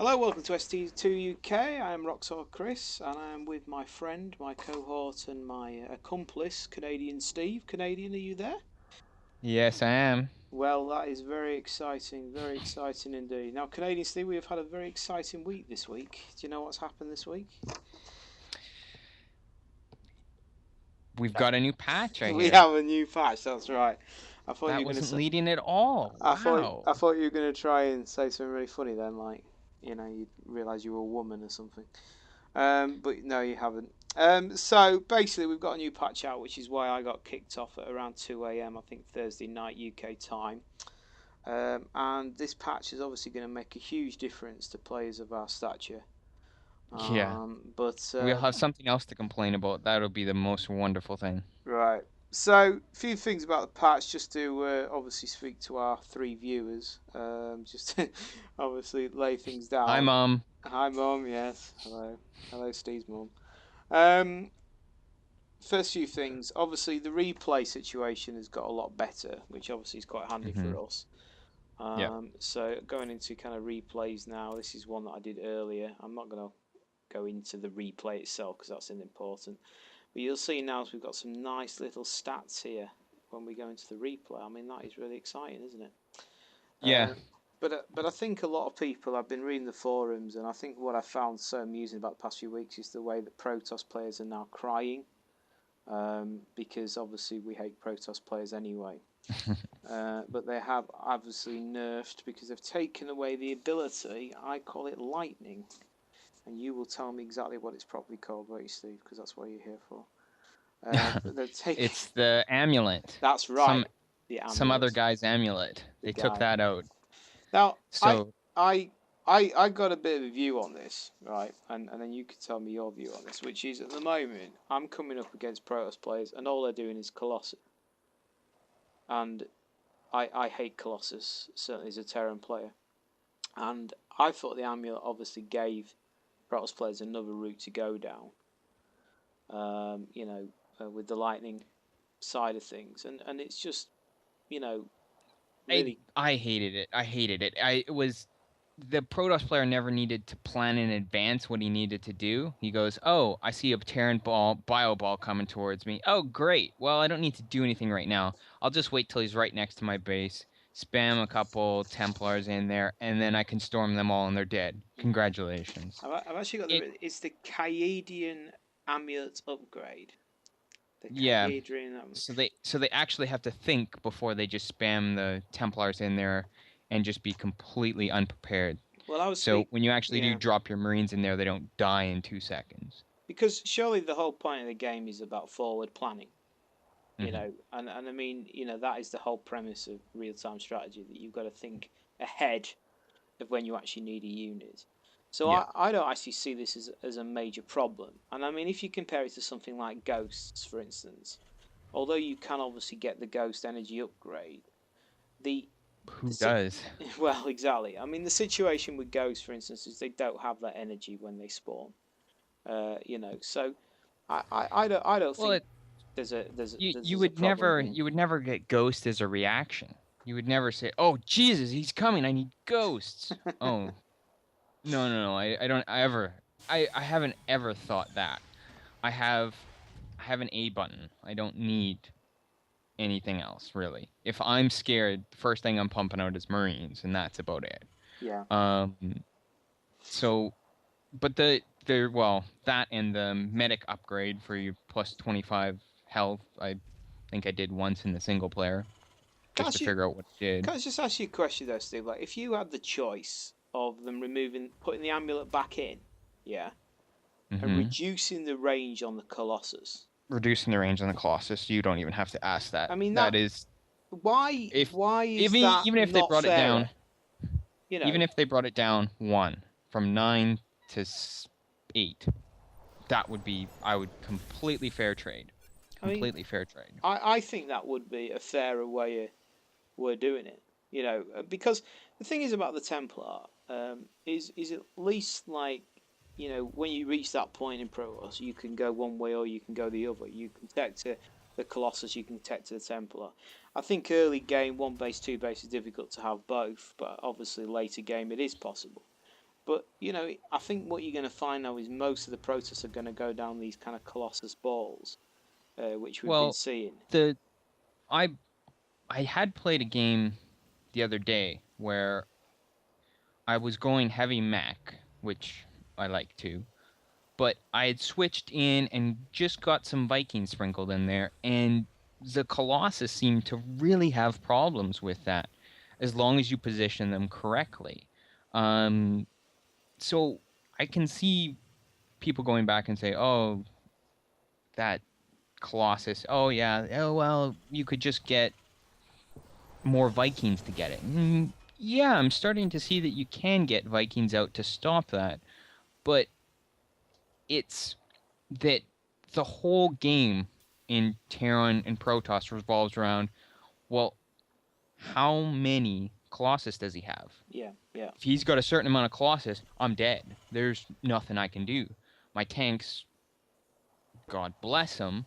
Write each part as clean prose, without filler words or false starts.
Hello, welcome to sc2 UK. I am Roxor Chris, and I am with my friend, my cohort, and my accomplice, Canadian Steve. Canadian, are you there? Yes, I am. Well, that is very exciting indeed. Now, Canadian Steve, we have had a very exciting week this week. Do you know what's happened this week? We've got a new patch, I We hear. have a new patch. That's right. I thought you That were going to wasn't say. leading at all. I thought Wow. I thought you were going to try and say something really funny then, like you realise you were a woman or something. But no, you haven't. So basically, we've got a new patch out, which is why I got kicked off at around 2 a.m. I think Thursday night UK time. And this patch is obviously going to make a huge difference to players of our stature. Yeah. But We'll have something else to complain about. That'll be the most wonderful thing. right. So, a few things about the patch, just to obviously speak to our three viewers. Just to obviously lay things Hi, down. Mom. Hi, mum. Yes. Hello. Hello, Steve's mum. Um, First few things, obviously the replay situation has got a lot better, which obviously is quite handy Hmm. for us. Yeah. So going into kind of replays now, this is one that I did earlier. I'm not going to go into the replay itself because that's unimportant. But you'll see now we've got some nice little stats here when we go into the replay. I mean, that is really exciting, isn't it? Yeah. But I think a lot of people, I've been reading the forums, and I think what I found so amusing about the past few weeks is the way that Protoss players are now crying, because obviously we hate Protoss players anyway. But they have obviously nerfed because they've taken away the ability. I call it lightning, and you will tell me exactly what it's properly called, won't you, Steve? Because that's what you're here for. But they've taken. It's the amulet. That's Some right, the some other amulet, guy's amulet. the They took guy. that out. Now, So, I, I got a bit of a view on this, right? And then you could tell me your view on this, which is at the moment I'm coming up against Protoss players, and all they're doing is Colossus, and I hate Colossus, certainly as a Terran player. And I thought the amulet obviously gave Protoss players another route to go down, with the lightning side of things. And it's just, you know, I really. I hated it. I hated it. It was the Protoss player never needed to plan in advance what he needed to do. He goes, "Oh, I see a Terran bio ball coming towards me. Oh, great. Well, I don't need to do anything right now. I'll just wait till he's right next to my base, spam a couple Templars in there, and then I can storm them all and they're dead. Congratulations." I've actually got It, it's the Cayadian amulet upgrade. The yeah. Cayadian. So they actually have to think before they just spam the Templars in there and just be completely unprepared. Well, I was So speak. when you actually do Yeah, drop your Marines in there, they don't die in 2 seconds. because surely the whole point of the game is about forward planning. Hmm. And I mean, that is the whole premise of real time strategy, that you've got to think ahead of when you actually need a unit. So Yeah. I don't actually see this as a major problem. And I mean, if you compare it to something like Ghosts, for instance, although you can obviously get the Ghost energy upgrade, the Who the does? well, exactly. I mean, the situation with Ghosts, for instance, is they don't have that energy when they spawn. So I don't Well, think there's you there's, you there's a would problem never here. you would never get Ghost as a reaction. You would never say, "Oh Jesus, he's coming! I need ghosts." Oh no no no! I don't ever I haven't ever thought that. I have I have an A button. I don't need anything else really. If I'm scared, the first thing I'm pumping out is Marines, and that's about it. Yeah. Um, so, but well, that and the medic upgrade for your plus 25 health, I think I did once in the single player Can I just to ask you? figure out what it did. Can I just ask you a question though, Steve? Like, if you had the choice of them putting the amulet back in, yeah, and Hmm. reducing the range on the Colossus. Reducing the range on the Colossus, you don't even have to ask that. I mean That is, why if why is even that even if they not brought it fairer? down, You even know, if they brought it down one from 9 to 8, that would be, I would completely fair trade. I mean, Completely fair trade. I think that would be a fairer way we're doing it. Because the thing is about the Templar, is at least like, when you reach that point in Protoss, you can go one way or you can go the other. You can tech to the Colossus, you can tech to the Templar. I think early game, one base, two base is difficult to have both, but obviously later game it is possible. But I think what you're going to find now is most of the protests are going to go down these kind of Colossus balls, which we've been Well, seeing. the I I had played a game the other day where I was going heavy mech, which I like to, but I had switched in and just got some Vikings sprinkled in there, and the Colossus seemed to really have problems with that, as long as you position them correctly. Um, so I can see people going back and say, "Oh, that Colossus. Oh yeah. Oh well, you could just get more Vikings to get it." Yeah, I'm starting to see that you can get Vikings out to stop that, but it's that the whole game in Terran and Protoss revolves around, well, how many Colossus does he have? Yeah, yeah, If he's got a certain amount of Colossus, I'm dead. There's nothing I can do. My tanks, God bless them,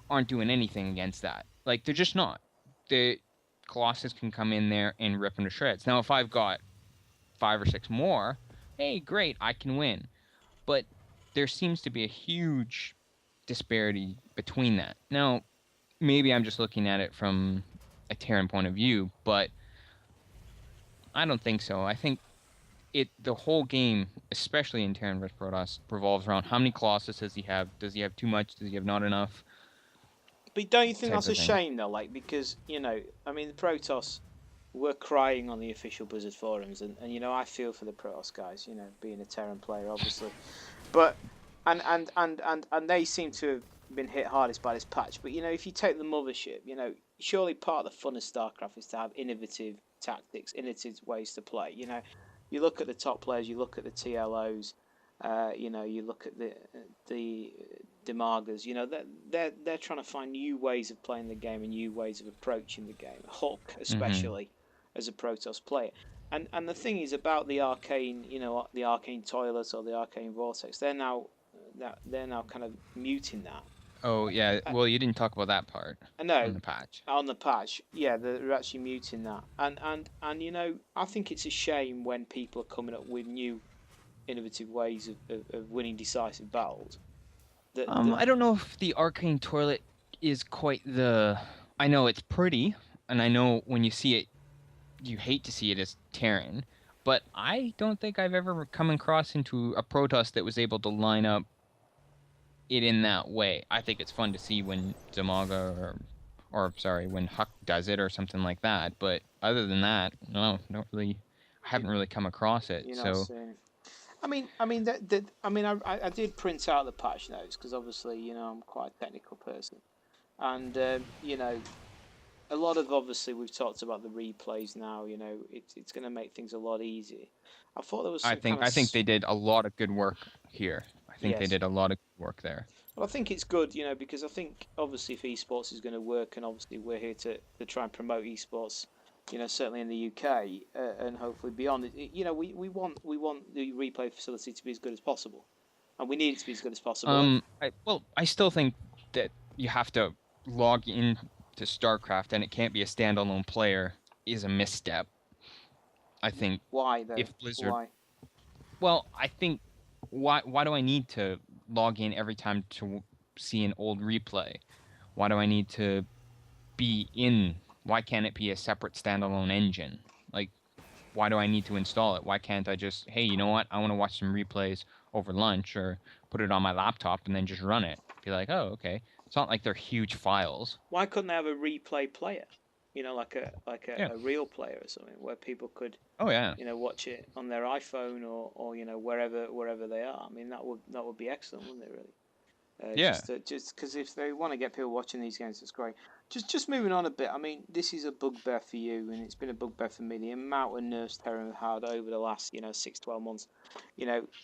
aren't doing anything against that. Like, they're just not. The Colossus can come in there and rip them to shreds. Now, if I've got 5 or 6 more, hey, great, I can win. But there seems to be a huge disparity between that. Now, maybe I'm just looking at it from a Terran point of view, but I don't think so. I think the whole game, especially in Terran vs Protoss, revolves around how many Colossus does he have? Does he have too much? Does he have not enough? but don't you think Type that's of a thing. shame though? Like, because I mean, the Protoss were crying on the official Blizzard forums, and I feel for the Protoss guys. Being a Terran player, obviously, but and they seem to have been hit hardest by this patch. But if you take the mothership, surely part of the fun of StarCraft is to have innovative tactics, innovative ways to play. You look at the top players, you look at the TLOs, you look at the Demargas. They're trying to find new ways of playing the game and new ways of approaching the game. Hulk, Mm-hmm. especially as a Protoss player. And the thing is about the arcane, the arcane toilet or the arcane vortex. They're now kind of muting that. Oh yeah. I, Well, you didn't talk about that part I on know the patch. on the patch, yeah, they're actually muting that. And I think it's a shame when people are coming up with new innovative ways of winning decisive battles. That I don't know if the arcane toilet is quite the. I know it's pretty, and I know when you see it, you hate to see it as Terran, but I don't think I've ever come across into a Protoss that was able to line up it in that way. I think it's fun to see when Zamaga or sorry, when Huck does it or something like that. But other than that, no, don't really. I you, haven't really come across it. you're not So seeing it. I did print out the patch notes because obviously I'm quite a technical person, and a lot of obviously we've talked about the replays now. It's going to make things a lot easier. I thought there was I some kind think of I think they did a lot of good work here. I think they yes. did a lot of good work there. Well, I think it's good, because I think obviously if esports is going to work, and obviously we're here to try and promote esports, certainly in the UK and hopefully beyond. We want the replay facility to be as good as possible, and we need it to be as good as possible. And I still think that you have to log in to StarCraft and it can't be a standalone player is a misstep. I think why though? if Blizzard, Why? well, I think why do I need to log in every time to see an old replay? Why do I need to be in? Why can't it be a separate standalone engine? Like, why do I need to install it? Why can't I just, hey, you know what? I want to watch some replays over lunch or put it on my laptop and then just run it. Be like, oh, okay. It's not like they're huge files. Why couldn't they have a replay player? Like Yeah. a real player or something where people could Oh, yeah. watch it on their iPhone or wherever they are. I mean that would be excellent, wouldn't it? Really. Yeah. Just because if they want to get people watching these games, it's great. Just moving on a bit. I mean, this is a bugbear for you, and it's been a bugbear for me. The amount of nerfs Terran have had over the last 6 to 12 months.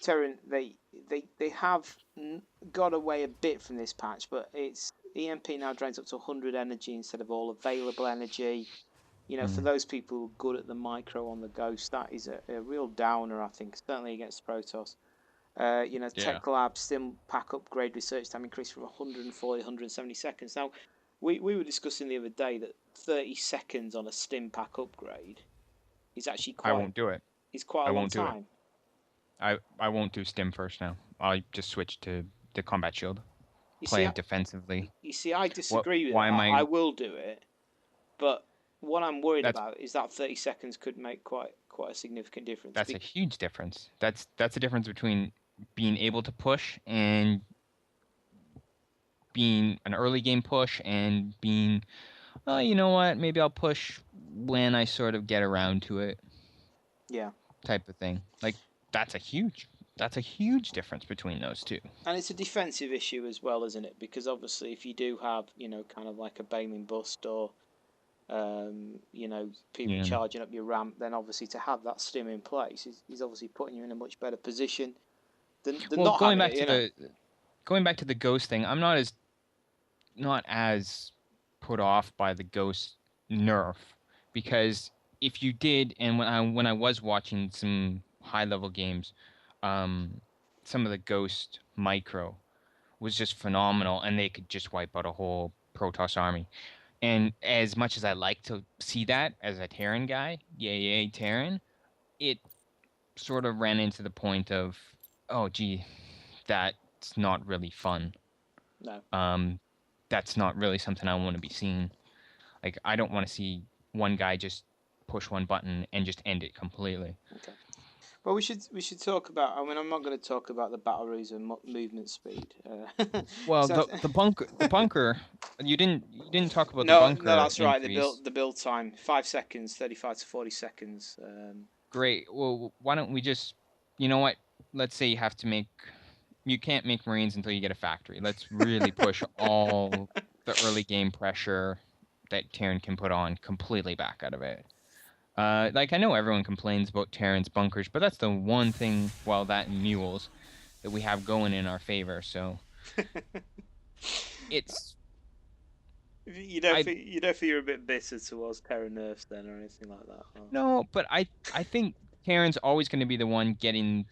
Terran they have got away a bit from this patch, but it's EMP now drains up to 100 energy instead of all available energy. For Mm. those people who are good at the micro on the Ghost, that is a real downer, I think, certainly against Protoss. Yeah. Tech Lab Stim Pack upgrade research time increased from 140 to 170 seconds. Now, we were discussing the other day that 30 seconds on a Stim Pack upgrade is actually I quite won't do it. is quite a I long won't do it. time. I won't do stim first now. I'll just switch to the combat shield. You see, Play it defensively. I What? disagree with it. Why am I I? will do it, but what I'm worried That's about is that 30 seconds could make quite a significant difference. that's a huge difference. That's a difference between being able to push and being an early game push and being, oh, you know what? Maybe I'll push when I sort of get around to it, Yeah, type of thing. Like that's a huge difference between those two. and it's a defensive issue as well, isn't it? Because obviously, if you do have kind of like a Bailing bust or people Yeah. charging up your ramp, then obviously to have that stim in place is obviously putting you in a much better position than Well, not having it. going back to the ghost thing, I'm not as put off by the ghost nerf because if you did, and when I was watching some high level games, um, some of the ghost micro was just phenomenal, and they could just wipe out a whole Protoss army. And as much as I like to see that as a Terran guy, yay Terran, it sort of ran into the point of, oh gee, that's not really fun. No. Um, that's not really something I want to be seeing. Like I don't want to see one guy just push one button and just end it completely. Okay. Well, we should talk about. I mean, I'm not going to talk about the battle rules and movement speed. Well, So the bunker, you didn't talk about the no, no, bunker that's right. increase. The build time 5 seconds, 35 to 40 seconds. Great. Well, why don't we just, you know what? Let's say you can't make Marines until you get a factory. Let's really push all the early game pressure that Terran can put on completely back out of it. Like I know everyone complains about Terran's bunkers, but that's the one thing, well, that and mules that we have going in our favor. So it's I You don't feel you're a bit bitter towards Terra nerfs then, or anything like that. Or... no, but I think Terran's always going to be the one getting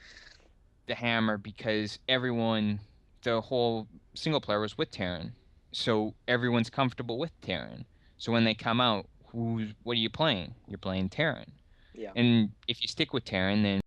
the hammer because the whole single player was with Terran, so everyone's comfortable with Terran. So when they come out, what are you playing? You're playing Terran, Yeah. and if you stick with Terran, then